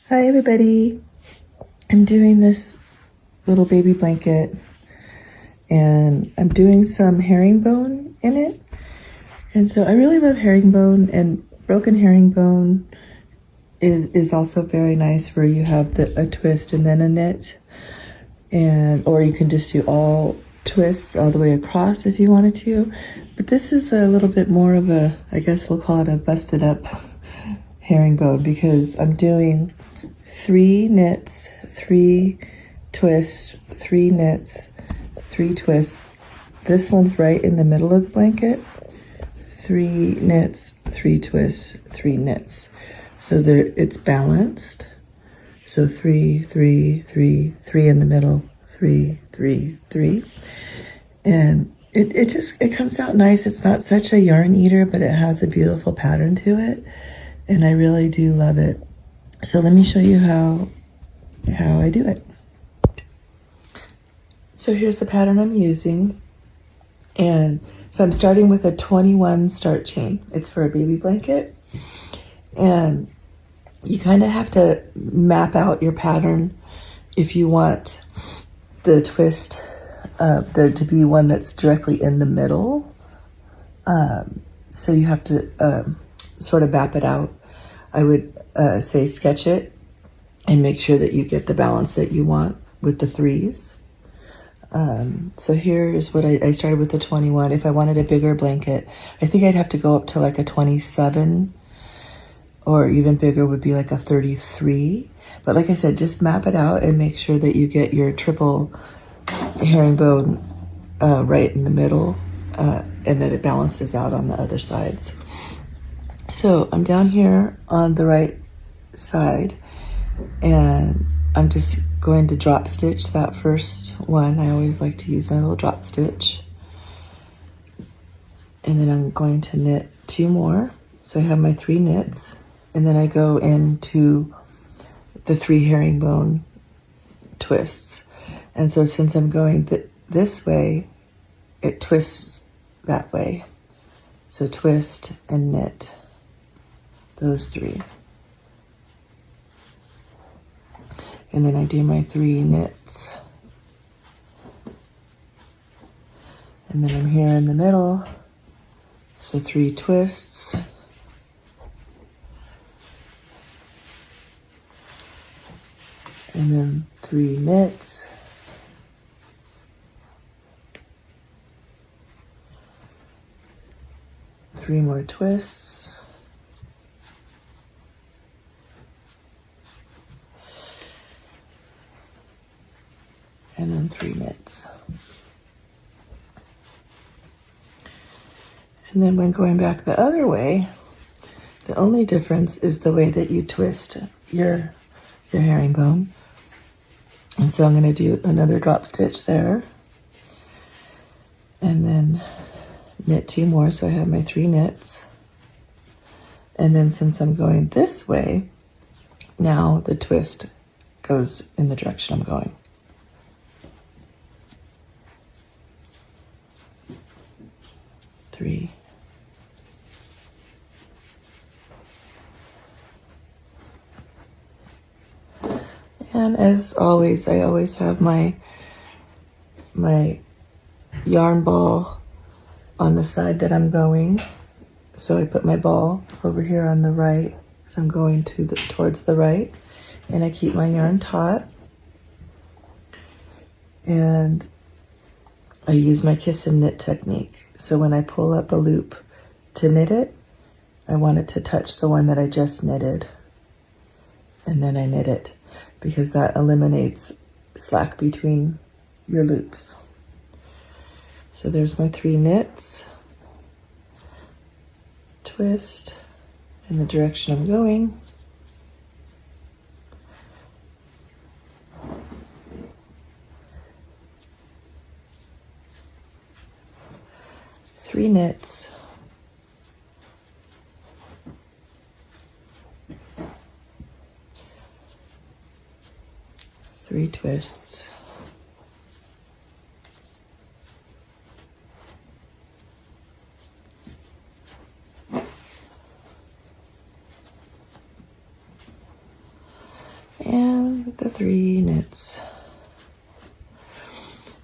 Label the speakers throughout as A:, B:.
A: Hi everybody. I'm doing this little baby blanket and I'm doing some herringbone in it. And so I really love herringbone, and broken herringbone is also very nice where you have a twist and then a knit. Or you can just do all twists all the way across if you wanted to. But this is a little bit more of a, I guess we'll call it a busted up herringbone, because I'm doing 3 knits, 3 twists, 3 knits, 3 twists. This one's right in the middle of the blanket. 3 knits, 3 twists, 3 knits. So there, it's balanced. So 3, 3, 3, 3 in the middle, 3, 3, 3. And it comes out nice. It's not such a yarn eater, but it has a beautiful pattern to it. And I really do love it. So let me show you how I do it. So here's the pattern I'm using. And so I'm starting with a 21 start chain. It's for a baby blanket. And you kind of have to map out your pattern if you want the twist there to be one that's directly in the middle. So you have to sort of map it out. I would say sketch it and make sure that you get the balance that you want with the 3s. So here is what I started with the 21. If I wanted a bigger blanket, I think I'd have to go up to like a 27, or even bigger would be like a 33. But like I said, just map it out and make sure that you get your triple herringbone right in the middle, and that it balances out on the other sides. So I'm down here on the right side, and I'm just going to drop stitch that first one. I always like to use my little drop stitch. And then I'm going to knit 2 more. So I have my 3 knits, and then I go into the 3 herringbone twists. And so since I'm going this way, it twists that way. So twist and knit those 3. And then I do my 3 knits. And then I'm here in the middle. So 3 twists. And then 3 knits. Three more twists. And then 3 knits. And then when going back the other way, the only difference is the way that you twist your herringbone. And so I'm going to do another drop stitch there. And then knit 2 more, so I have my 3 knits. And then since I'm going this way, now the twist goes in the direction I'm going. Three. And as always, I always have my yarn ball on the side that I'm going. So I put my ball over here on the right, because I'm going towards the right, and I keep my yarn taut. And I use my kiss and knit technique. So when I pull up a loop to knit it, I want it to touch the one that I just knitted. And then I knit it, because that eliminates slack between your loops. So there's my 3 knits. Twist in the direction I'm going. Three knits. Three twists. and the 3 knits.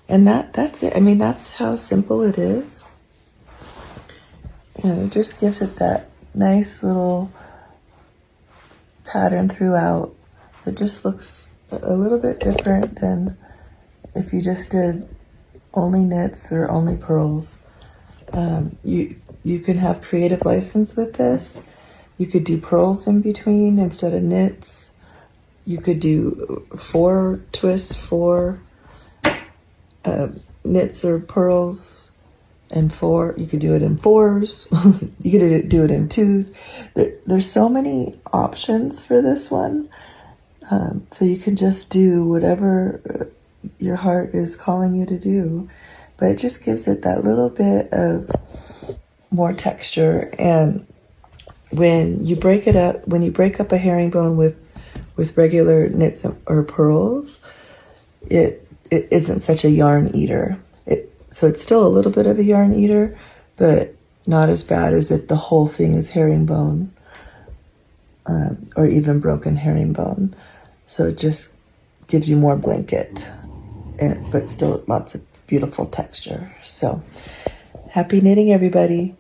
A: And that's it. I mean, that's how simple it is. And it just gives it that nice little pattern throughout. It just looks a little bit different than if you just did only knits or only pearls. You can have creative license with this. You could do pearls in between instead of knits. You could do 4 twists, 4 knits or pearls, and 4. You could do it in 4s. You could do it in 2s. There's so many options for this one. So you can just do whatever your heart is calling you to do. But it just gives it that little bit of more texture. And when you break it up, when you break up a herringbone with regular knits or pearls, it isn't such a yarn eater. So it's still a little bit of a yarn eater, but not as bad as if the whole thing is herringbone, or even broken herringbone. So it just gives you more blanket, but still lots of beautiful texture. So happy knitting, everybody.